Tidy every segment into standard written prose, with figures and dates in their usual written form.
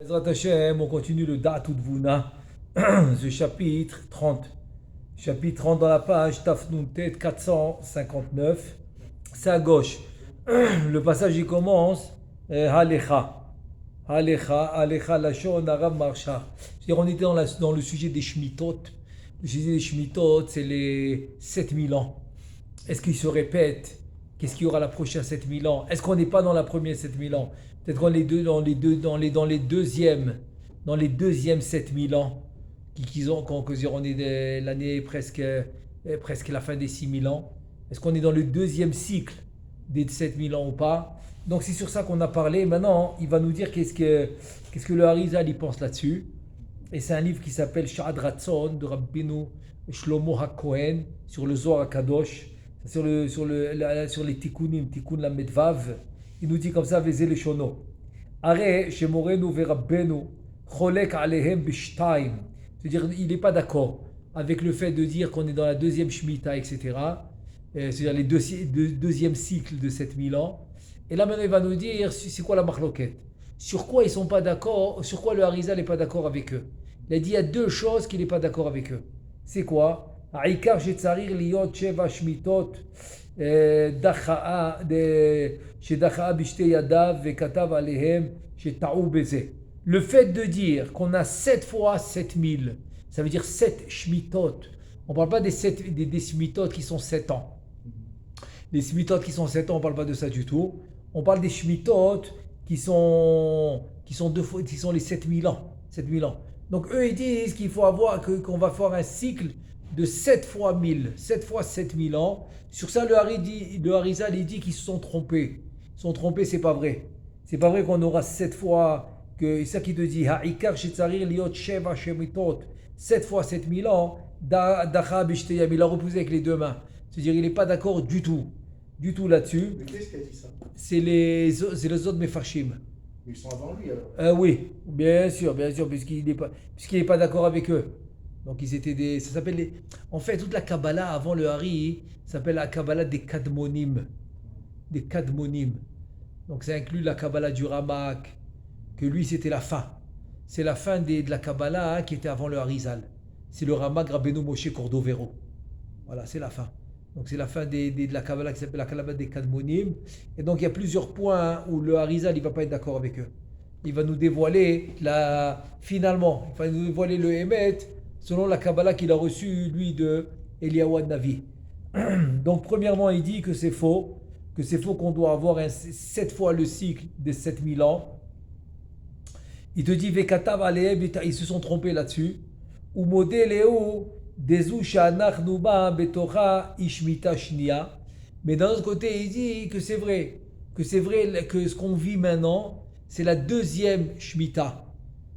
Bezrat Hashem, on continue le Da'at Udvuna, ce chapitre 30. Chapitre 30 dans la page Tafnuntet 459. C'est à gauche. Le passage il commence Halecha. Halecha, Halecha Lashon Arab Marsha. C'est-à-dire on était dans le sujet des Shmitot. Le sujet des Shmitot, c'est les 7000 ans. Est-ce qu'ils se répètent? Qu'est-ce qu'il y aura la prochaine 7000 ans? Est-ce qu'on n'est pas dans la première 7000 ans? Peut-être qu'on est dans les deuxièmes 7000 ans on est de l'année presque la fin des 6000 ans. Est-ce qu'on est dans le deuxième cycle des 7000 ans ou pas? Donc c'est sur ça qu'on a parlé. Maintenant, il va nous dire qu'est-ce que le Harizal il pense là-dessus. Et c'est un livre qui s'appelle Sha'ad Ratzon de Rabbinu Shlomo HaKohen sur le Zohar HaKadosh, sur les Tikkunim, Tikkun la Medvav. Il nous dit comme ça, Vezé le Shono. Are Shemorenu Verabbenu Cholek Alehem Bishtaim. C'est-à-dire, il n'est pas d'accord avec le fait de dire qu'on est dans la deuxième Shemitah, etc. C'est-à-dire les deuxième cycle de 7000 ans. Et là maintenant, il va nous dire, c'est quoi la marloquette? Sur quoi ils sont pas d'accord? Sur quoi le Harizal n'est pas d'accord avec eux? Il a dit, il y a deux choses qu'il n'est pas d'accord avec eux. C'est quoi? Aïkar Shetzarir Liot Sheva Shmitot Dacha'a Bishte Yadav Vekatav Alehem Sheta'u Beze. Le fait de dire qu'on a 7 fois 7000, ça veut dire 7 shmitot. On ne parle pas des shmitot qui sont 7 ans. Les shmitot qui sont 7 ans, on ne parle pas de ça du tout. On parle des shmitot qui sont les 7000 ans. 7000 ans. Donc eux, ils disent qu'on va faire un cycle de 7 fois 1000, 7 fois 7000 ans. Sur ça, le Harizal, il dit qu'ils se sont trompés. Ils se sont trompés, c'est pas vrai. C'est pas vrai qu'on aura 7 fois... C'est ça qui te dit, Ha'ikar Shetzarir Liot Sheva Shemitot, 7 fois 7000 ans, Dacha Bishteyam, il a reposé avec les deux mains. C'est-à-dire, il n'est pas d'accord du tout là-dessus. Mais qu'est-ce qui a dit ça? C'est les autres Mefarshim. Ils sont avant lui alors. Oui, bien sûr, puisqu'il n'est pas d'accord avec eux. Donc, ça s'appelle en fait, toute la Kabbalah avant le Hari, s'appelle la Kabbalah des Kadmonim. Des Kadmonim. Donc, ça inclut la Kabbalah du Ramak, que lui c'était la fin. C'est la fin de la Kabbalah qui était avant le Harizal. C'est le Ramak Rabbeinu Moshe Cordovero. Voilà, c'est la fin. Donc c'est la fin de la Kabbalah qui s'appelle la Kabbalah des Kadmonim. Et donc il y a plusieurs points où le Harizal il ne va pas être d'accord avec eux. Il va nous dévoiler finalement, il va nous dévoiler le Hémet selon la Kabbalah qu'il a reçue lui de Eliyahu Navi. Donc premièrement il dit que c'est faux qu'on doit avoir 7 fois le cycle des 7000 ans. Il te dit, Vekatav Alehem, ils se sont trompés là-dessus. Ou Modeleu, Dezu Shanach Nuba Betocha Ishmita Shnia. Mais d'un autre côté, il dit que c'est vrai que ce qu'on vit maintenant, c'est la deuxième Shemitah.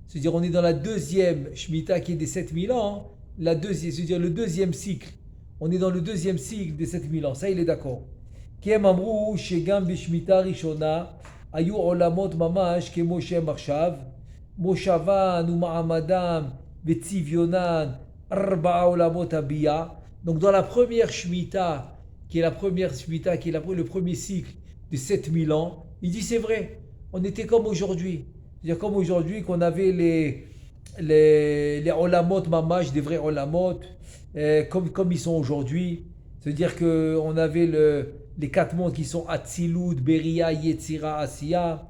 C'est-à-dire, on est dans la deuxième Shemitah qui est des 7000 ans. C'est-à-dire le deuxième cycle. On est dans le deuxième cycle des 7000 ans. Ça, il est d'accord. Kiem Amrou, Shegam Bishmita Rishona, Ayu Olamot Mamash, Kemoshe Marshav. Moshavan ou Ma'amadam, Vetzivyonan, Arba'a Olamot Abiyah. Donc dans la première Shemitah, qui est le premier cycle de 7000 ans, il dit c'est vrai, on était comme aujourd'hui. C'est-à-dire comme aujourd'hui qu'on avait les Olamot Mamash, des vrais Olamot, comme ils sont aujourd'hui. C'est-à-dire qu'on avait les 4 mondes qui sont Atzilut, Beria, Yetzira, Asiya.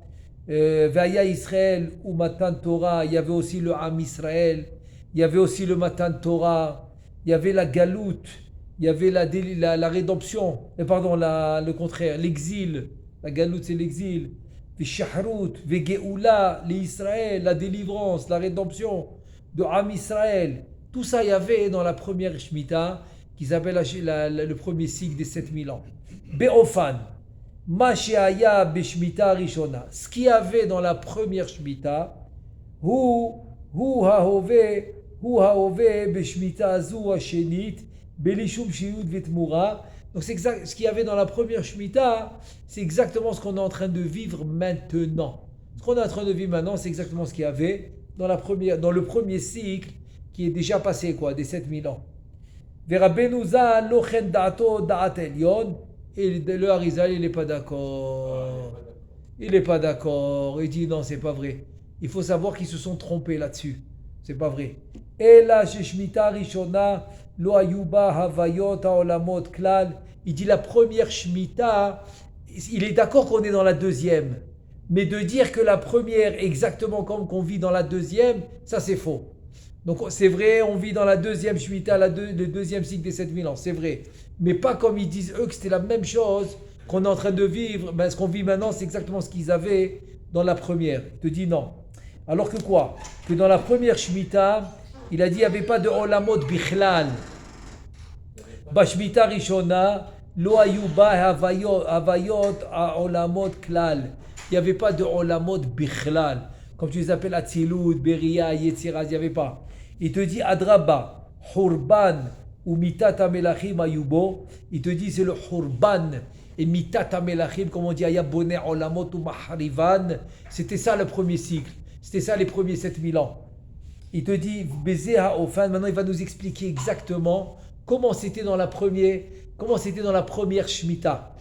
Vaya Israël ou Matan Torah, il y avait aussi le Am Israël, il y avait aussi le Matan Torah, il y avait la Galoute, il y avait la rédemption, le contraire, l'exil. La Galoute c'est l'exil. Vishahrut, Vegeoula, l'Israël, la délivrance, la rédemption de Am Israël. Tout ça il y avait dans la première Shemitah qui s'appelle le premier cycle des 7000 ans. Be'ofan. Mashiaya Beshmita Rishona. Ce qu'il y avait dans la première Shemitah, Hu Hahove Beshmita Azu Hashenit Belishum Shiyud Vetmura. Donc c'est exact, ce qu'il y avait dans la première Shemitah, c'est exactement ce qu'on est en train de vivre maintenant. Ce qu'on est en train de vivre maintenant, c'est exactement ce qu'il y avait dans le premier cycle qui est déjà passé, des 7000 ans. Verabenuza Lochen Da'ato Da'at Elyon. Et le Harizal, il n'est pas d'accord. Il n'est pas d'accord. Il dit non, c'est pas vrai. il faut savoir qu'ils se sont trompés là-dessus. C'est pas vrai. Et là, chez Shemitah Rishona, Lo Ayuba Havayot Haolamot Klal, il dit la première Shemitah, il est d'accord qu'on est dans la deuxième. Mais de dire que la première, exactement comme qu'on vit dans la deuxième, ça c'est faux. Donc c'est vrai, on vit dans la deuxième Shemitah, le deuxième cycle des 7000 ans, c'est vrai. Mais pas comme ils disent eux que c'était la même chose qu'on est en train de vivre. Ben, ce qu'on vit maintenant, c'est exactement ce qu'ils avaient dans la première. Il te dit non. Alors que quoi? Que dans la première Shemitah, il a dit qu'il n'y avait pas de Olamot Bichlal. Ba Shemitah Rishona, Lo Ayuba Havayot Olamot Klal. Il n'y avait pas de Olamot Bichlal. Comme tu les appelles Atzilut, Beria, Yetziraz, il n'y avait pas. Il te dit Adraba, Hurban ou Mitat Amelachim Ayubo. Il te dit c'est le Hurban et Mitat Amelachim, comme on dit Ayabone Olamot ou Maharivan. C'était ça le premier cycle. C'était ça les premiers 7000 ans. Il te dit Baiser Haofan. Maintenant il va nous expliquer exactement comment c'était dans la première Shemitah.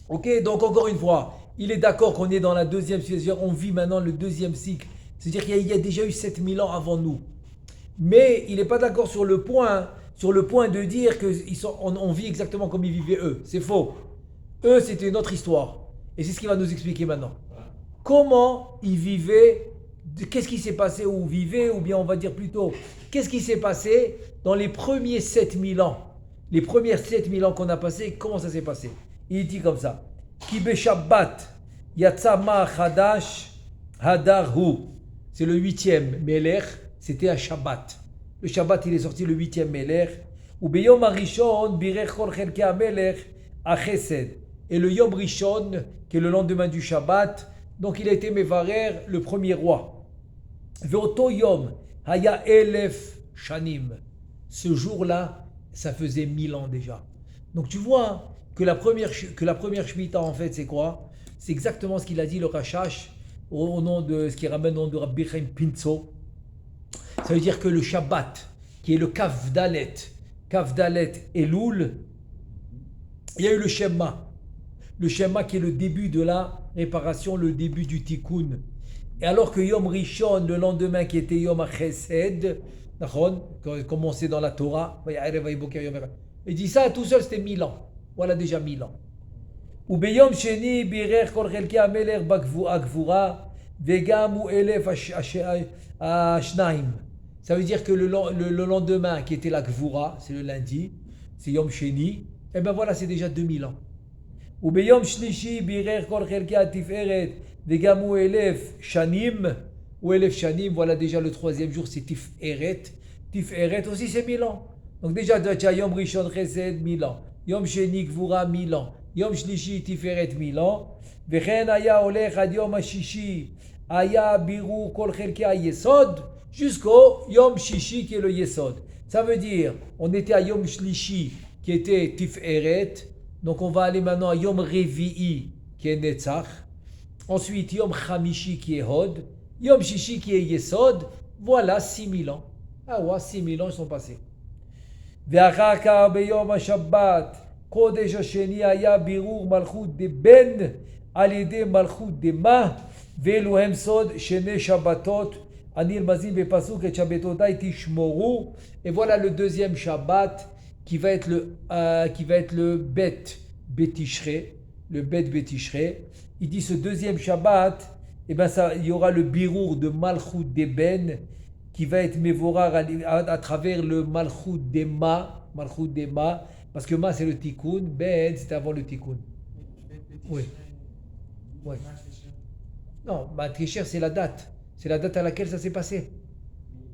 Ok, donc encore une fois, il est d'accord qu'on est dans la deuxième cycle, on vit maintenant le deuxième cycle. C'est-à-dire qu'il y a déjà eu 7000 ans avant nous. Mais il n'est pas d'accord sur le point de dire qu'on vit exactement comme ils vivaient eux. C'est faux. Eux, c'était une autre histoire. Et c'est ce qu'il va nous expliquer maintenant. Comment ils vivaient, qu'est-ce qui s'est passé où ils vivaient, ou bien on va dire plutôt, qu'est-ce qui s'est passé dans les premiers 7000 ans. Les premières 7000 ans qu'on a passés, comment ça s'est passé? Il dit comme ça. Ki Shabbat yatsa ma chadash hadar hu. C'est le 8e Melech, c'était à Shabbat. Le Shabbat, il est sorti le 8e Melech. Ou beyom arishon birech kol chelke hamelech a chesed. Et le Yom Rishon, qui est le lendemain du Shabbat, donc il a été Mevarer, le premier roi. Veoto Yom haya elef shanim. Ce jour-là, ça faisait 1000 ans déjà. Donc tu vois que la première Shemitah, en fait, c'est quoi? C'est exactement ce qu'il a dit le Rashash au nom de ce qui ramène au nom de Rabbi Chaim Pinso. Ça veut dire que le Shabbat, qui est le Kaf Dalet Elul, il y a eu le Shema. Le Shema qui est le début de la réparation, le début du Tikkun. Et alors que Yom Rishon, le lendemain qui était Yom HaChesed, comme on sait dans la Torah, il dit ça tout seul, c'était 1000 ans. Voilà déjà 1000 ans. Ou beyom sheni birer kol chelke hamelech bagvura vegam ou elef ashnaim. Ça veut dire que le lendemain qui était la gvura, c'est le lundi, c'est Yom Sheni, et ben voilà, c'est déjà 2000 ans. Ou beyom shlishi birer kol chelke hatiferet vegam ou elef shanim, voilà déjà le troisième jour, c'est Tiferet. Tiferet aussi c'est 1000 ans. Donc déjà, tu as Yom Rishon Chesed 1000 ans. Yom Sheni Gvura 1000 ans. Yom Shlishi Tiferet 1000 ans. Vechen aya olech ad Yom Shishi aya biru kol chelke hayesod jusqu'au Yom Shishi qui est le Yesod. Ça veut dire, on était à Yom Shlishi qui était Tiferet. Donc on va aller maintenant à Yom Revi'i qui est Netzach. Ensuite Yom Chamishi qui est Hod. Yom Shishi qui est Yesod. Voilà 6000 ans. Ah ouais, 6000 ans ils sont passés. ואחר כך ביום השבת, קודש השני היה בירור מלכות דבן על ידי מלכות דמה, ואלו הם סוד שני שבתות, הנרמזים בפסוק את שבתותיי תשמורו. Et voilà le deuxième Shabbat qui va être le Bet Betishre, le Bet Betishre. Il dit ce deuxième Shabbat, eh ben ça, il y aura le birour de Malchut d'Eben qui va être Mevorar à travers le Malchut d'Ema, parce que Ma c'est le Tikkun, Ben c'est avant le Tikkun. Oui. Ouais. Non, Tisher c'est la date. C'est la date à laquelle ça s'est passé.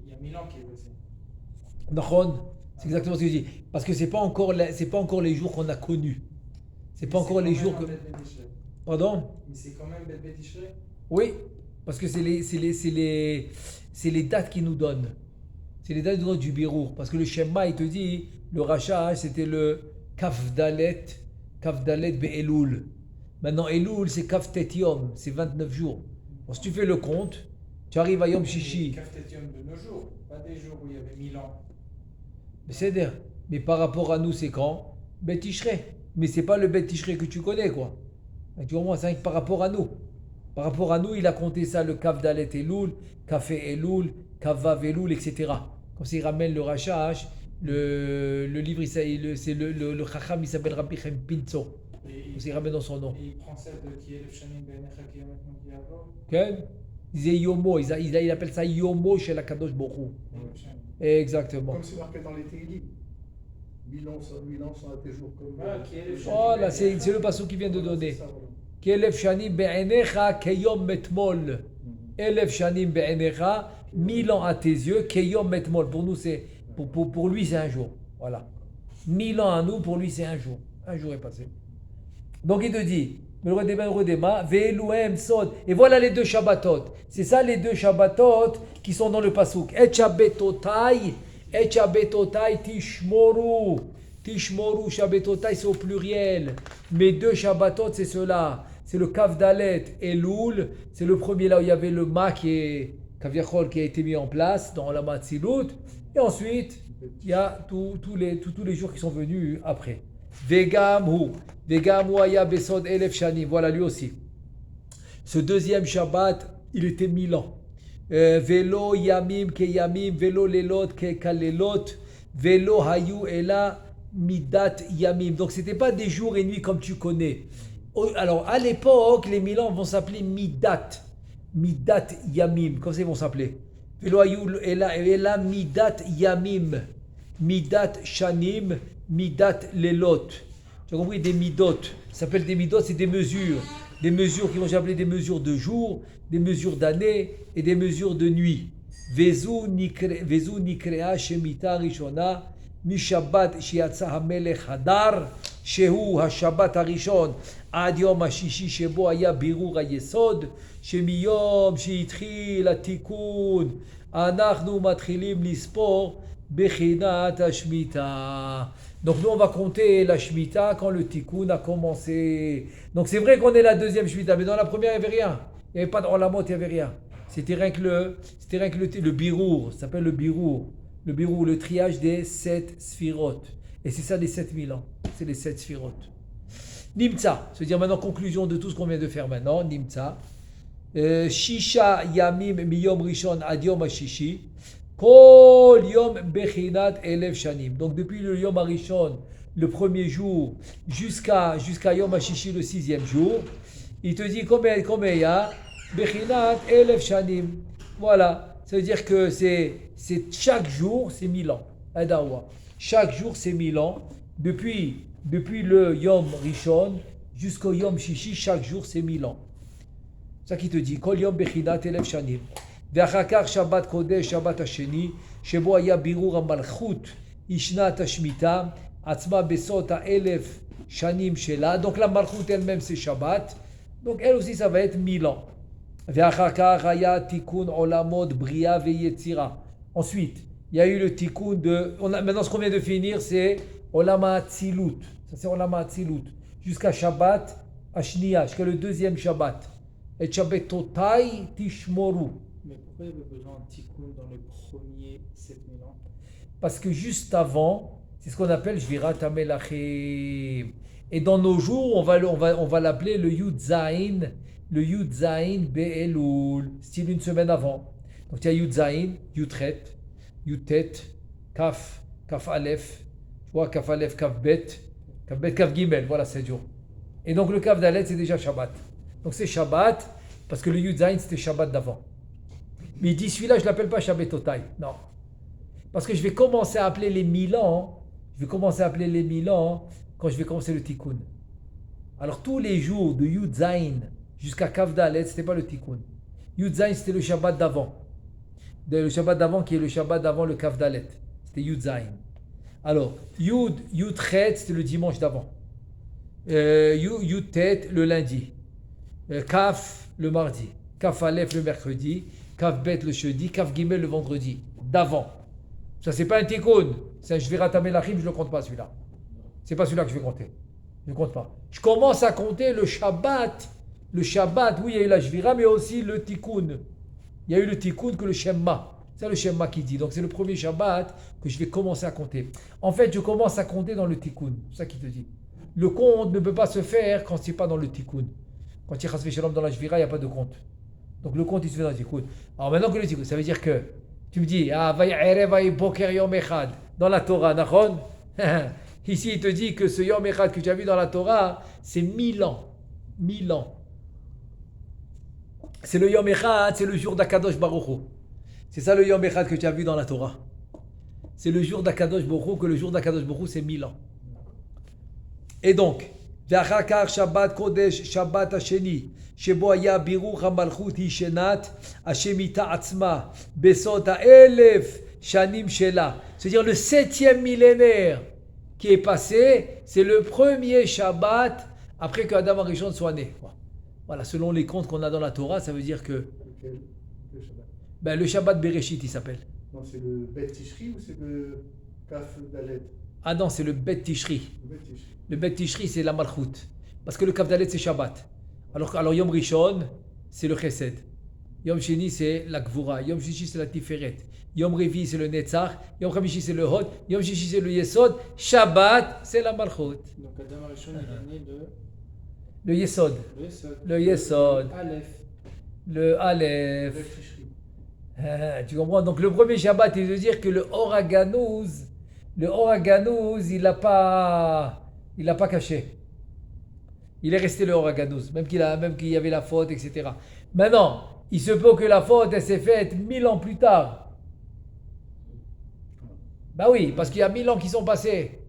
Il y a 1000 ans qu'il est passé. Nahon, c'est exactement ce que je dis. Parce que c'est pas encore les jours qu'on a connus. C'est pas encore les jours que. Pardon? Mais c'est quand même Bet Betishre. Oui, parce que c'est les dates qui nous donnent. C'est les dates qui nous donnent du birour. Parce que le Shema, il te dit, le Racha, c'était le Kafdalet Be'elul. Maintenant, Elul, c'est Kaftet Yom, c'est 29 jours. Bon, si tu fais le compte, tu arrives à Yom Shishi. Kaftet Yom de nos jours, pas des jours où il y avait 1000 ans. Mais par rapport à nous, c'est quand? Bet Tishrei. Mais c'est pas le Bet Tishrei que tu connais, quoi. Tu vois, c'est par rapport à nous. Par rapport à nous, il a compté ça, le Kaf Dalet Elul, Kafé Elul, Kavav Elul, etc. Comme s'il ramène le Rachash, le livre, c'est le Chacham, il s'appelle Rabbi Chaim Pinto. Comme s'il ramène dans son nom. Et il prend celle de qui est le Shanim Be'enecha qui est maintenant qui est avant. Okay? Il disait Yomo, il appelle ça Yomo chez la Kadosh Baruch Hu. Exactement. Comme c'est marqué dans les Tehillim. 1000 ans sont à tes jours comme. Qui est le Shanim Oh là, Be'enecha. c'est le passage qu'il vient de donner. C'est ça, voilà. Kelef Shanim Be'enecha Keyom Metmol. Elef Shanim Be'enecha, 1000 ans à tes yeux, Keyom Metmol. Pour nous, pour lui, c'est un jour. Voilà. 1000 ans à nous, pour lui, c'est un jour. Un jour est passé. Donc il te dit, et voilà les deux Shabbatot. C'est ça les deux Shabbatot qui sont dans le pasuk. Et Shabbatotai Tishmoru. Tishmoru, Shabbatotai, c'est au pluriel. Mes deux Shabbatot, c'est cela. C'est le Kaf Dalet et Elul. C'est le premier là où il y avait le Ma qui a été mis en place dans la Matzilut. Et ensuite, il y a tous les jours qui sont venus après. Vegamu aya besod elef shanim. Voilà lui aussi. Ce deuxième Shabbat, il était 1000 ans. Velo yamim ke yamim, velo lelot ke kalelot, velo hayu ela midat yamim. Donc c'était pas des jours et nuits comme tu connais. Alors à l'époque, les 1000 ans vont s'appeler midat yamim. Comment ça ils vont s'appeler? Velo hayu ela midat yamim, midat shanim, midat lelot. Tu as compris? Des midot. Ça s'appelle des midot, c'est des mesures. Des mesures qui vont s'appeler des mesures de jour, des mesures d'année et des mesures de nuit. Vezu nikrea shemita rishona mi shabbat shiatsa hamelech hadar shehu hashabbat harishon ad yom hashishi shebo haya birur hayesod shemiyom sheitchil hatikun אנחנו מתחילים לספור בחינת השמיטה. Donc nous on va compter la Shemitah quand le Tikkun a commencé. Donc c'est vrai qu'on est la deuxième Shemitah, mais dans la première il n'y avait rien. Il n'y avait pas de Olamot, il n'y avait rien. C'était rien que le Birour, ça s'appelle le Birour. Le Birour, le triage des 7 Sphirot. Et c'est ça les 7000 ans. C'est les 7 Sphirot. Nimtza, c'est-à-dire maintenant conclusion de tout ce qu'on vient de faire maintenant. Nimtza. Shisha Yamim Miyom Rishon Ad Yom HaShishi. Kol Yom Bechinat Elef Shanim. Donc depuis le Yom HaRishon, le premier jour, jusqu'à Yom HaShishi, le 6e jour, il te dit combien il y a? Bechinat Elef Shanim. Voilà. Ça veut dire que c'est chaque jour, c'est 1000 ans. Adawa. Chaque jour, c'est 1000 ans. Depuis le Yom Rishon jusqu'au Yom Shishi, chaque jour, c'est 1000 ans. C'est ça qui te dit. Kol Yom Bechinat Elef Shanim. ואחר כך שבת קודש, שבת השני, שבו היה בירור המלכות, היא שנת השמיטה, עצמה בסוד 1000 שנים שלה. Donc la malchut elle-même c'est Shabbat. Donc elle aussi ça va être 1000 ans. ואחר כך היה תיקון עולמות בריאה ויצירה. Ensuite, il y a eu le tikkun de... Maintenant ce qu'on vient de finir c'est Olam HaAtzilut. Ça c'est Olam HaAtzilut. Jusqu'à Shabbat Ashniya, jusqu'à le deuxième Shabbat. Et Shabbatotai Tishmoru. Mais pourquoi il y avait besoin d'un tikkun dans les premiers 7000 ans? Parce que juste avant, c'est ce qu'on appelle Shvirat HaMelachim. Et dans nos jours, on va l'appeler le Yud Zayin Be'elul, style une semaine avant. Donc il y a Yud Zayin, Yud Chet, Yud Tet, Kaf Aleph, tu vois, Kaf Aleph, Kaf Bet, Kaf Gimel, voilà 7 jours. Et donc le Kaf Dalet, c'est déjà Shabbat. Donc c'est Shabbat, parce que le Yud Zayin, c'était Shabbat d'avant. Mais il dit, celui-là, je ne l'appelle pas Shabbatotai. Non. Parce que je vais commencer à appeler les 1000 ans. Quand je vais commencer le Tikkun. Alors, tous les jours de Yud Zayin jusqu'à Kaf Dalet, ce n'était pas le Tikkun. Yud Zayin, c'était le Shabbat d'avant. Le Shabbat d'avant qui est le Shabbat d'avant le Kaf Dalet. C'était Yud Zayin. Alors, Yud Chet, c'était le dimanche d'avant. Yud Tet, le lundi. Kaf, le mardi. Kaf Aleph, le mercredi. Kaf Bet le jeudi, Kaf Gimel le vendredi, d'avant. Ça, c'est pas un tikkun. C'est un Shvirat HaMelachim, je ne le compte pas celui-là. C'est pas celui-là que je vais compter. Je ne compte pas. Je commence à compter le Shabbat. Le Shabbat, oui, il y a eu la Shvira, mais aussi le tikkun. Il y a eu le tikkun que le Shemma. C'est le Shemma qui dit. Donc c'est le premier Shabbat que je vais commencer à compter. En fait, je commence à compter dans le tikkun. C'est ça qui te dit. Le compte ne peut pas se faire quand ce n'est pas dans le tikkun. Quand il y a chas v'shalom dans la shvira, il n'y a pas de compte. Donc le compte, il se fait dans le tikkun. Alors maintenant que le tikkun, ça veut dire que tu me dis, ah, va'erev va'boker yom echad, dans la Torah, nachon. Ici, il te dit que ce yom echad que tu as vu dans la Torah, c'est 1000 ans. 1000 ans. C'est le yom echad, c'est le jour d'Akadosh Baruch Hu. C'est ça le yom echad que tu as vu dans la Torah. C'est le jour d'Akadosh Baruch Hu, que le jour d'Akadosh Baruch Hu, c'est 1000 ans. Et donc, ואחר כך שבת קודש, שבת השני, שבו היה בירור המלכות היא שנת השמיטה עצמה, בסוד האלף שנים שלה. C'est-à-dire le 7e millénaire qui est passé, c'est le premier Shabbat après que Adam Arishon soit né. Voilà, selon les comptes qu'on a dans la Torah, ça veut dire que Lequel? Le Shabbat. ben, le Shabbat Bereshit, il s'appelle. Non, c'est le Bet Tishri ou c'est le Kaf Dalet? Ah non, c'est le Bet Tishri. Le Bet Tishri. Le Bet Tishri, c'est la Malchut. Parce que le Kavdalet, c'est Shabbat. Alors Yom Rishon, c'est le Chesed. Yom Sheni, c'est la Gvura. Yom Shishi, c'est la Tiferet. Yom Revi, c'est le Netzach. Yom Chamishi, c'est le Hod. Yom Shishi, c'est le Yesod. Shabbat, c'est la Malchut. Donc Adam Arishon, il est né Le Yesod. le Yesod. Le Yesod. Aleph. Le Aleph. Bet Tishri. Tu comprends? Donc le premier Shabbat, il veut dire que le Oraganouz, il n'a pas caché. Il est resté le Oraganouz, même qu'il y avait la faute, etc. Maintenant, il se peut que la faute, elle s'est faite 1000 ans plus tard. Bah oui, parce qu'il y a 1000 ans qui sont passés.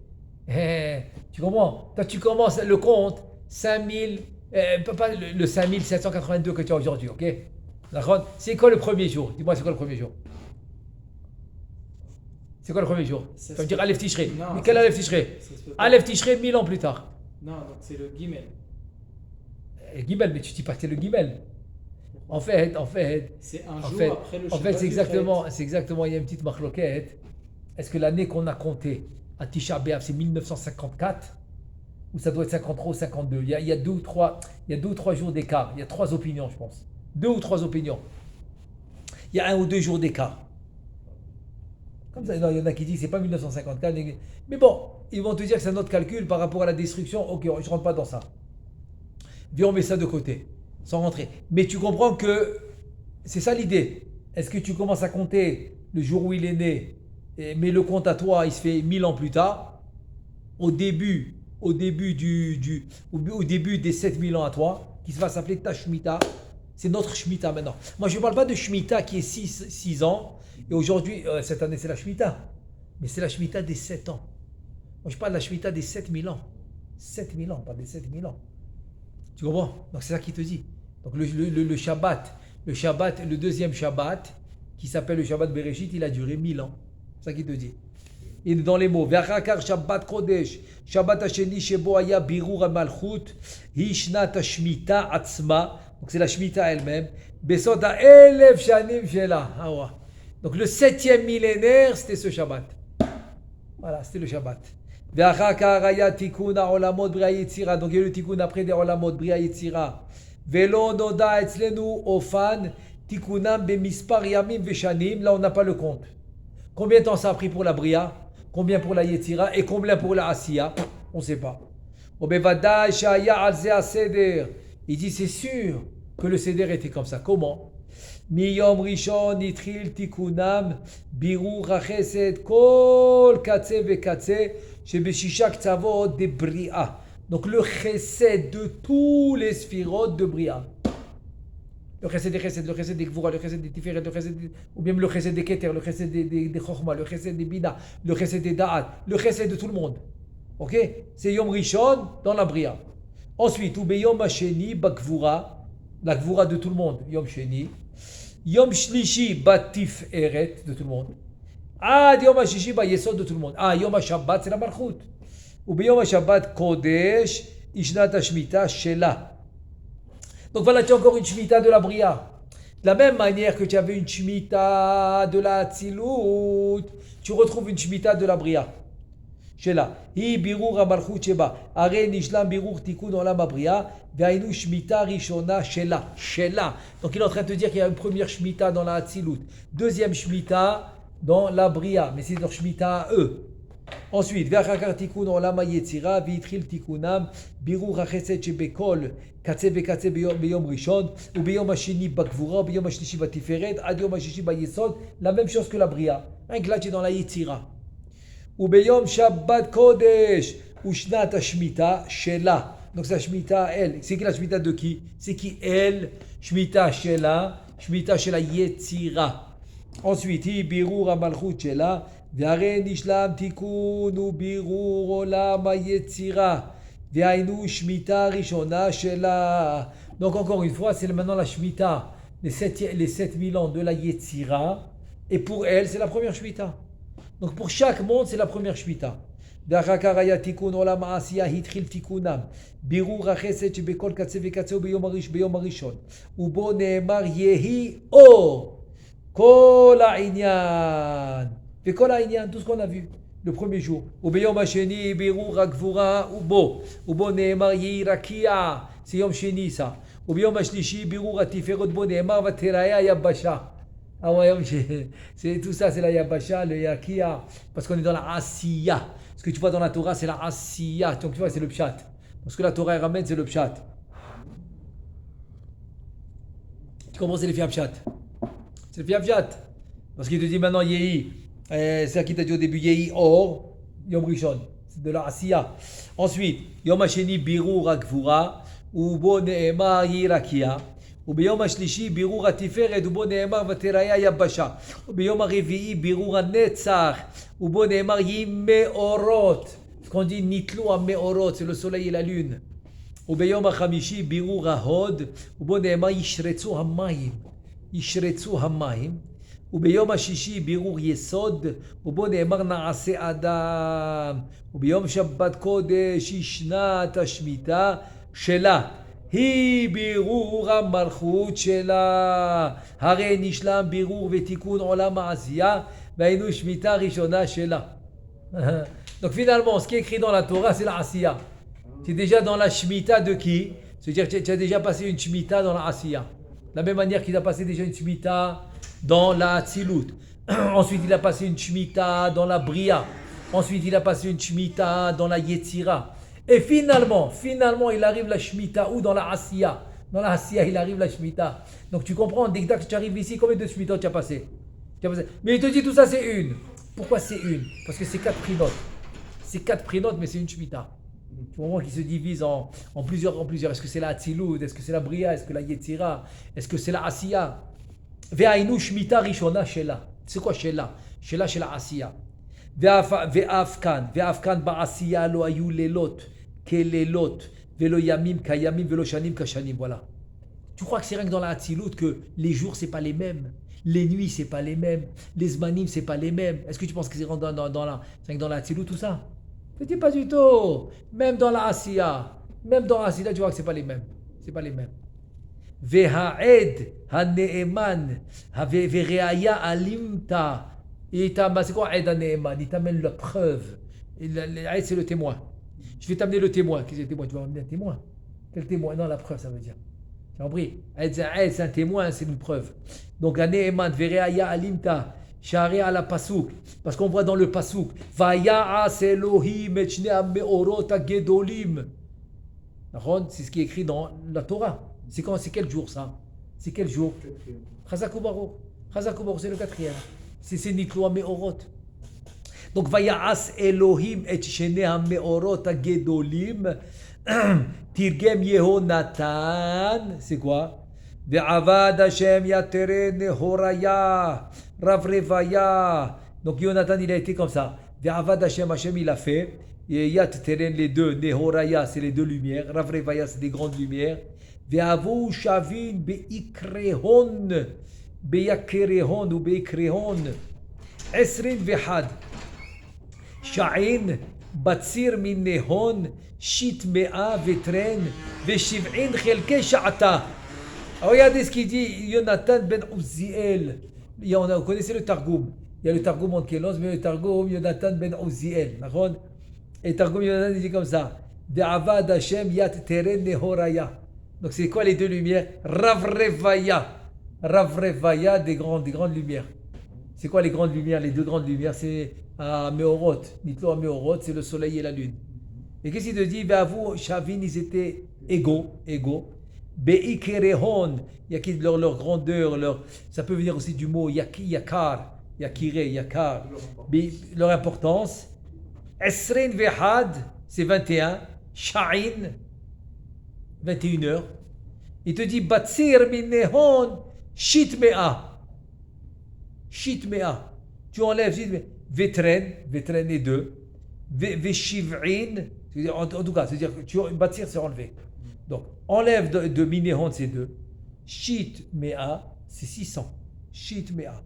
Tu comprends? Toi, tu commences le compte 5000, pas le 5782 que tu as aujourd'hui, ok? D'accord? C'est quoi le premier jour? Dis-moi, c'est quoi le premier jour? C'est quoi le premier jour? Ça Ça veut se dire fait- Aleph Tishrei. Non, Mais ça quel se- Aleph Tishrei? ça se fait pas. Aleph Tishrei, 1000 ans plus tard. Non, donc c'est le Gimel. Gimel, mais tu dis pas que c'est le Gimel. En fait, C'est un En jour fait, après le en Shabbat fait, c'est du exactement, il y a une petite marloquette. Est-ce que l'année qu'on a comptée à Tisha B'Av, c'est 1954 ou ça doit être 53 ou 52? Il y a deux ou trois jours d'écart. Il y a 3 opinions, je pense. 2 ou 3 opinions. Il y a 1 ou 2 jours d'écart. Comme ça, non, il y en a qui disent que c'est pas 1954. Mais bon, ils vont te dire que c'est un autre calcul par rapport à la destruction. Ok, je ne rentre pas dans ça. Viens, on met ça de côté, sans rentrer. Mais tu comprends que c'est ça l'idée. Est-ce que tu commences à compter le jour où il est né, mais le compte à toi, il se fait 1000 ans plus tard, au début des 7000 ans à toi, qui va s'appeler ta Shemitah. C'est notre Shemitah maintenant. Moi, je ne parle pas de Shemitah qui est 6 ans, et aujourd'hui, cette année, c'est la Shemitah. Mais c'est la Shemitah des 7 ans. Moi, je parle de la Shemitah des 7000 ans. 7000 ans, pas des 7000 ans. Tu comprends? Donc c'est ça qu'il te dit. Donc le Shabbat, le deuxième Shabbat, qui s'appelle le Shabbat Bereshit, il a duré 1000 ans. C'est ça qu'il te dit. Et dans les mots, Ve'achakar Shabbat Kodesh, Shabbat Hasheni Shebo Aya Birur HaMalchut, Hi Shnat HaShmita Atzma, donc c'est la Shemitah elle-même, Besod HaElev Shanim Shela. Ah ouais. Donc le 7e millénaire, c'était ce Shabbat. Voilà, c'était le Shabbat. ואחר כך היה תיקון העולמות בריאה יצירה, donc il y a eu le תיקון après des עולמות בריאה יצירה, ולא נודע אצלנו אופן תיקונם במספר ימים ושנים, là on n'a pas le compte. Combien de temps ça a pris pour la bria, combien pour la יצירה et combien pour la עשייה, on ne sait pas. ובוודאי שהיה על זה הסדר, il dit c'est sûr que le seder était comme ça. Comment? מיום ראשון התחיל תיקונם בירור החסד כל קצה וקצה שבשישה קצוות דבריאה. Donc le chesed de tous les sphirotes de bria. Le chesed des chesed, le chesed des gvura, le chesed des tiferet, le chesed ou bien le chesed des keter, le chesed des chokhma, le chesed des bina, le chesed des da'at, le chesed de tout le monde. Ok? C'est Yom Rishon dans la bria. Ensuite, ou beyom hasheni bakvura, la gvura de tout le monde, Yom Sheni. Yom Shlishi Batif Eret de tout le monde. Ah, Yom HaShishi Yesod de tout le monde. Ah, Yom HaShabbat c'est la Malchut. Ou Yom HaShabbat Kodesh Ishnat HaShmita Shela. Donc voilà, tu as encore une Shemitah de la Bria. De la même manière que tu avais une Shemitah de la Tzilut, tu retrouves une Shemitah de la Bria. Shela. Hi birur ha-malchut sheba. Are nishlam birur tikkun olam ha-bria. Ve'ainu shmita rishona shela. Shela. Donc il est en train de te dire qu'il y a une première shmita dans la Hatzilut. Deuxième shmita dans la bria. Mais c'est leur shmita à eux. Ensuite, Ve'achakar tikun olam hayetzira, v'itril tikunam, birur hachesed shebekol, katse vekatse beyom rishon, ou beyom hasheni bakvura, ou beyom hashlishi batiferet, ad yom hashishi bayesod, la même chose que la bria. Un glitch dans la yetzira. Ou beyom shabbat kodesh, ou shnat hashmita shela. Donc c'est la shmita elle. C'est qui la shmita de qui? C'est qui elle? Shmita shela yetzira. Ensuite, hi birur hamalchut shela. והרי נשלם תיקון ובירור עולם היצירה והיינו שמיטה ראשונה שלה. Donc encore une fois, c'est maintenant la shmita, les 7000 ans de la Yetzira, et pour elle, c'est la première shmita. Donc pour chaque monde, c'est la première shmita. ואחר כך היה תיקון עולם העשייה, התחיל תיקונם, בירור החסד שבכל קצה וקצה ביום הראשון, ובו נאמר יהי אור, כל העניין. Et quoi là, il y a tout ce qu'on a vu le premier jour. Ubeyom hasheni birur hagvura ubo neemar yirakia. C'est yom sheni ça. Ubeyom hashlishi birur hatiferot bo neemar vateraya yabasha. Ah ouais, c'est tout ça, c'est la yabasha, le yakia, parce qu'on est dans la asiya. Ce que tu vois dans la Torah, c'est la asiya. Donc tu vois, c'est le pshat. Parce que la Torah elle ramène, c'est le pshat. Tu comprends, c'est le fiam-pshat. C'est le fiam-pshat. Parce qu'il te dit maintenant yehi. C'est ça qui t'a dit au début, Yehi Or, Yom Rishon, c'est de la Asiya. Ensuite, Yom Hasheni Birur Hagvura, Ubo Neemar Yirakia, Ubeyom Hashlishi Birur Hatiferet, Ubo Neemar Vateraya Yabasha, Ubeyom Harevi'i Birur Hanetzach, Ubo Neemar Yimeorot. Ce qu'on dit Nitlo Meorot, c'est le soleil et la lune. Ubeyom Hachamishi Birur Hahod, Ubo Neemar Yishretzu Hamayim, Yishretzu Hamayim. וביום השישי בירור יסוד, ובו נאמר נעשה אדם. וביום שבת קודש היא שנת השמיטה שלה. היא בירור המלכות שלה. הרי נשלם בירור ותיקון עולם העשייה, והיינו שמיטה ראשונה שלה. Donc finalement, ce qui est écrit dans la Torah, c'est la Asiya. C'est déjà dans la Shemitah de qui? C'est-à-dire que tu as déjà passé une Shemitah dans la Asiya. De la même manière qu'il a passé déjà une Shemitah dans la Tzilut. Ensuite, il a passé une Shemitah dans la Bria. Ensuite, il a passé une Shemitah dans la Yetzira. Et finalement, il arrive la Shemitah ou dans la Asiya. Dans la Asiya, il arrive la Shemitah. Donc tu comprends, dès que tu arrives ici, combien de Shemitah tu as passé? Mais il te dit tout ça, c'est une. Pourquoi c'est une? Parce que c'est 4 prinotes. C'est 4 prinotes, mais c'est une Shemitah. Tu vois, qui se divise en plusieurs. Est-ce que c'est la Atzilut? Est-ce que c'est la Bria? Est-ce que la Yetzira? Est-ce que c'est la Asiya? Ve'ainu shmita rishona shela. C'est quoi shela? Shela asiya. Ve'afkan ba'asiya lo ayu lelot kelelot velo yamim kayamim velo shanim kashanim. Voilà. Tu crois que c'est rien que dans la Atzilut que les jours c'est pas les mêmes, les nuits c'est pas les mêmes, les zmanim c'est pas les mêmes? Est-ce que tu penses que c'est dans la Atzilut tout ça? Je ne dis pas du tout. Même dans la Asiya, tu vois que c'est pas les mêmes. C'est pas les mêmes. Ve'ha'ed ha'ne'eman ve're'aya alimta. C'est quoi Aed ha'ne'eman? Il t'amène la preuve. Aed, c'est le témoin. Je vais t'amener le témoin. Qu'est-ce que c'est le témoin? Tu vas m'amener un témoin. Quel témoin? Non, la preuve, ça veut dire. Tu as compris? Aed, c'est un témoin, c'est une preuve. Donc, ha'ne'eman ve're'aya alimta. Shari à la pasouk, parce qu'on voit dans le pasouk, Vaya'as Elohim et shnei ha'meorot ha'gedolim. C'est ce qui est écrit dans la Torah. C'est quel jour ça? C'est quel jour? Chazak u'baruch. C'est le 4e. C'est Nitlo ha'meorot. Donc Vaya'as Elohim et shnei ha'meorot ha'gedolim. Tirgem Yehonatan. C'est quoi? Ve'avad Hashem yatere nehoraya. Rav Revaya. Donc Yonatan il a été comme ça. Ve'avad Hashem, Hashem il a fait. Et Yat Teren les deux. Nehoraya c'est les deux lumières. Rav Revaya c'est des grandes lumières. Ve'avu Shavin Be'ikrehon. Be'yakerehon ou Be'ikrehon. Esrin Ve'had. Sha'in Batsir min Nehon. Shit Mea Vetren. Ve'shiv'in Chelke Sha'ata. Regardez ce qu'il dit Yonatan ben Uziel. On connaissait le Targum. Il y a le Targum en Kélos, mais le Targum Yonatan ben Uziel. Et le Targum Yonatan dit comme ça. Ve'avad Hashem yat teren nehoraya. Donc c'est quoi les deux lumières? Rav Revaya. Rav Revaya, des grandes lumières. C'est quoi les grandes lumières? Les deux grandes lumières, c'est à Meorot. Nitlo à Meorot, c'est le soleil et la lune. Et qu'est-ce qu'il te dit? Vous, Shavin, ils étaient égaux. Be'ikerehon, il y a qui leur grandeur, ça peut venir aussi du mot yakar, yakire, yakar, leur importance. Esrin vehad, c'est 21. Sha'in, 21 heures. Il te dit Batsir minehon, shitmea. Shitmea. Tu enlèves Vetren est 2. Veshiv'in, en tout cas, c'est-à-dire que Batsir c'est enlevé. Donc, enlève de minehon, c'est 2. Shitmea, c'est 600. Shitmea.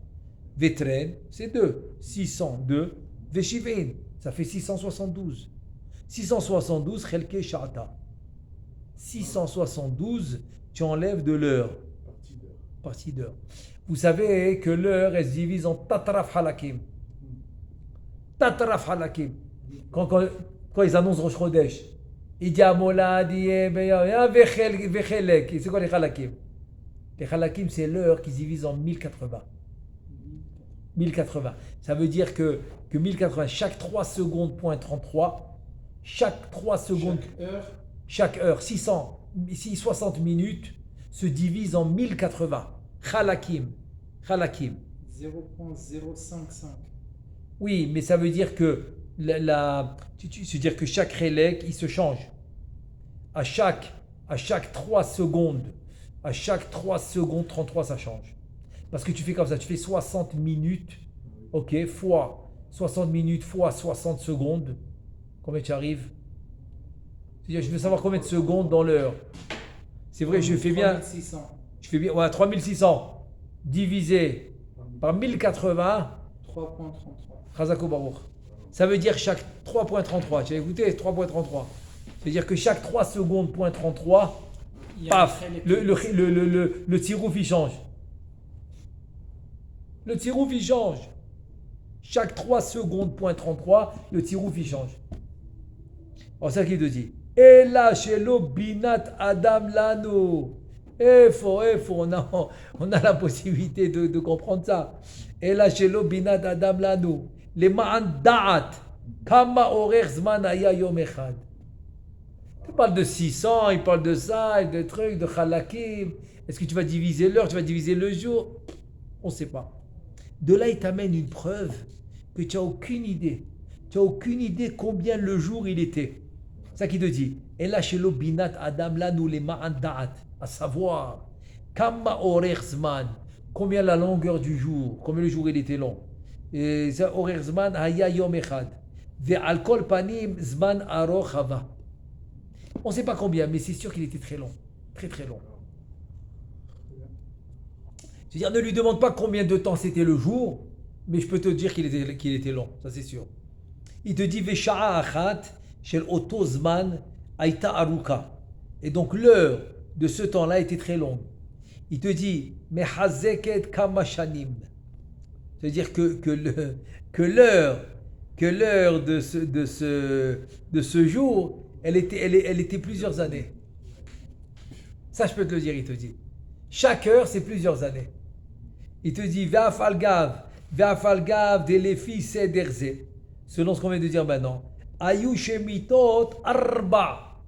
Vetren, c'est 2. 602. Veshiv'in, ça fait 672. 672, Chelke Sha'ata. 672, tu enlèves de l'heure. Partie d'heure. Vous savez que l'heure, elle se divise en Tatraf Halakim. Tatraf Halakim. Quand ils annoncent Rosh Chodesh, il dit Amolad, Vechelek. C'est quoi les Halakim? Les Halakim, c'est l'heure qui se divise en 1080. 1080. Ça veut dire que 1080, chaque 3 secondes, point 33, chaque 3 secondes, chaque heure, 60 minutes se divise en 1080. Khalakim. 0.055. Oui, mais ça veut dire que que chaque relais, il se change. À chaque 3 secondes, 33, ça change. Parce que tu fais comme ça, tu fais 60 minutes, ok, fois 60 minutes fois 60 secondes. Combien tu arrives? C'est-à-dire, je veux savoir combien de secondes dans l'heure. C'est vrai, je fais bien. 3600. Je fais bien, ouais, 3600 divisé par 1080. 3.33. Chazako Baruch. Ça veut dire chaque 3.33. Tu as écouté 3.33. C'est-à-dire que chaque 3 secondes, point 33, paf, le tirouf il change. Le tirouf il change. Chaque 3 secondes, point 33, le tirouf il change. Alors c'est ça qu'il te dit. Et là, chez binat Adam Lano. On a la possibilité de comprendre ça. Et là, chez binat Adam Lano. Les ma'an da'at. Kama orer zman aya yom echad. Il parle de 600, il parle de ça, de trucs, de khalakim. Est-ce que tu vas diviser l'heure, tu vas diviser le jour? On ne sait pas. De là, il t'amène une preuve que tu n'as aucune idée. Tu n'as aucune idée combien le jour il était. C'est ça qu'il te dit. Et là, chez binat Adam, là, nous les ma'an da'at. À savoir, kama orer zman. Combien la longueur du jour, combien le jour il était long. Et ça, orer zman, haya yom echad. Ve'al kol panim zman aroch hava. On ne sait pas combien, mais c'est sûr qu'il était très long. Très très long. C'est-à-dire, ne lui demande pas combien de temps c'était le jour, mais je peux te dire qu'il était long, ça c'est sûr. Il te dit Vesha'a achat shel oto zman aita aruka. Et donc l'heure de ce temps-là était très longue. Il te dit Mehazeket kama shanim. C'est-à-dire que l'heure de ce jour, elle était plusieurs années. Ça, je peux te le dire, il te dit. Chaque heure, c'est plusieurs années. Il te dit, Ve'afalgav delefi sederze. Selon ce qu'on vient de dire maintenant. Ayu shemitot arba.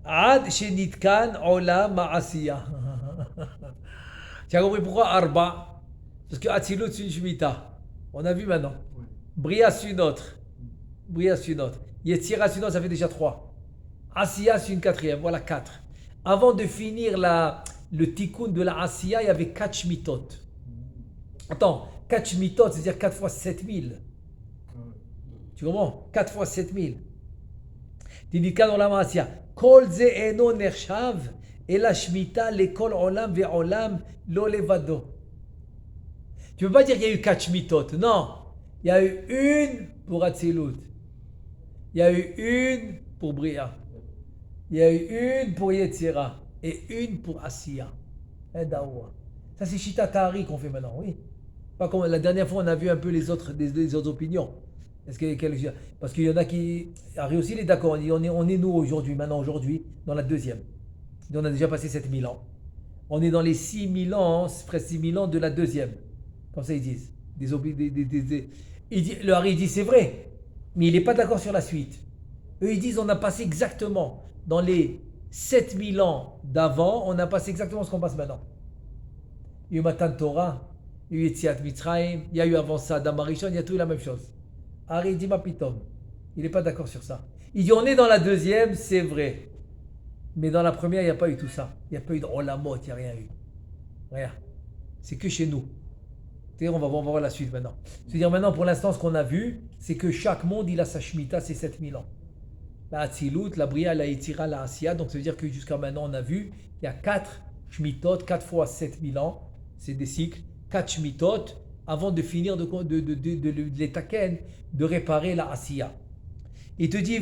Ad shenitkan olam ma'asiya. Tu as compris pourquoi arba? Parce que Atzilut, c'est une shmita. On a vu maintenant. Bria, c'est une autre. Yetzira, c'est une autre, ça fait déjà 3. Asiya, c'est une 4e. Voilà 4. Avant de finir le tikkun de la Asiya, il y avait 4 shmitot. Attends, 4 shmitot, c'est-à-dire 4 fois 7000. Tu comprends? 4 fois 7000. Tidika dans la Asiya. Kol ze eno nershav, et la shmita, l'école olam ve'olam, lo levado. Tu ne peux pas dire qu'il y a eu 4 shmitot. Non. Il y a eu une pour Atzilut. Il y a eu une pour Bria. Il y a eu une pour Yetzira et une pour Asiya. Ça, c'est Shita Tahari qu'on fait maintenant, oui. Pas comme la dernière fois, on a vu un peu les autres opinions. Parce qu'il y en a qui. Harry aussi, il est d'accord. On est nous aujourd'hui, dans la deuxième. On a déjà passé 7000 ans. On est dans les 6000 ans, presque 6000 ans de la deuxième. Comme ça, ils disent. Le Hari dit c'est vrai, mais il n'est pas d'accord sur la suite. Eux, ils disent on a passé exactement, dans les 7000 ans d'avant, on a passé exactement ce qu'on passe maintenant. Il y a eu Matan Torah, il y a eu Yetziat Mitzrayim, il y a eu avant ça Adam Arishon, il y a tout eu la même chose. Hari dit ma pitom. Il n'est pas d'accord sur ça. Il dit on est dans la deuxième, c'est vrai. Mais dans la première, il n'y a pas eu tout ça. Il n'y a pas eu de Olamot, il n'y a rien eu. Rien. C'est que chez nous. C'est-à-dire, on va voir la suite maintenant. C'est-à-dire maintenant, pour l'instant, ce qu'on a vu, c'est que chaque monde, il a sa Shemitah, c'est 7000 ans. La Hatzilut, la Bria, la Yetzira, la Asiya. Donc, ça veut dire que jusqu'à maintenant, on a vu, il y a 4 Shmitot, 4 fois 7000 ans. C'est des cycles. 4 Shmitot, avant de finir de les taken, de réparer la Asiya. Il te dit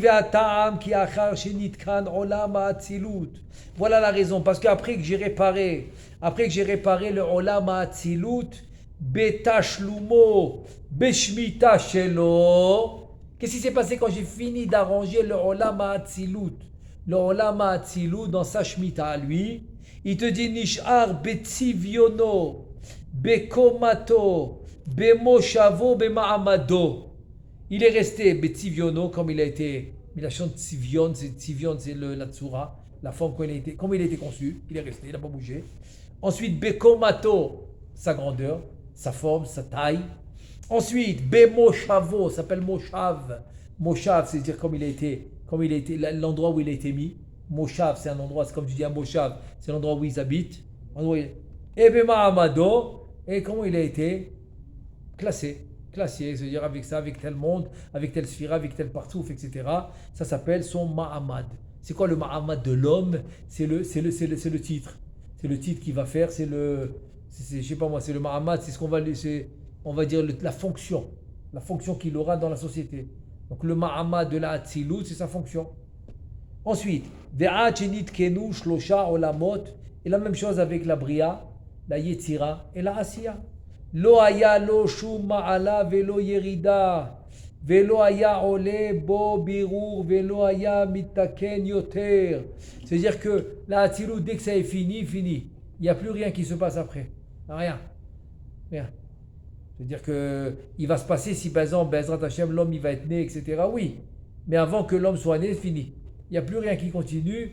voilà la raison, parce qu'après que j'ai réparé le Olam HaAtzilut, Betashlumo, Beshmita Shelo. Qu'est-ce qui s'est passé quand j'ai fini d'arranger le Olam HaAtzilut? Le Olam HaAtzilut dans sa Shemitah à lui, il te dit Nishar Betzivyono, Bekomato, Bemoshavo, Bema'amado. Il est resté Betzivyono comme il a été. La chante Tzivion, c'est la Tsura, la forme comme il a été conçu. Il est resté, il n'a pas bougé. Ensuite, Bekomato, sa grandeur, sa forme, sa taille. Ensuite, Bemoshavo, ça s'appelle Moshav. Moshav, c'est-à-dire comme il a été, l'endroit où il a été mis. Moshav, c'est un endroit, c'est comme tu dis à Moshav, c'est l'endroit où ils habitent. Et Bema'amado, et comment il a été classé, c'est-à-dire avec ça, avec tel monde, avec tel sphira, avec tel partouf, etc. Ça s'appelle son ma'amad. C'est quoi le ma'amad de l'homme? C'est le titre. C'est le titre qu'il va faire, je sais pas moi, c'est le ma'amad, c'est ce qu'on va laisser, on va dire la fonction qu'il aura dans la société. Donc le ma'amad de la Hatzilut, c'est sa fonction. Ensuite, ve'at shenit kenu shlosha olamot, et la même chose avec la bria, la yetzira et la asiya. Lo haya lo shum ma'ala velo yerida, velo haya ole bo birur, velo haya mitaken yoter. C'est-à-dire que la Hatzilut, dès que ça est fini. Il n'y a plus rien qui se passe après. Rien. C'est-à-dire qu'il va se passer si par exemple, Bezrat Hashem, l'homme il va être né, etc. Oui. Mais avant que l'homme soit né, c'est fini. Il n'y a plus rien qui continue.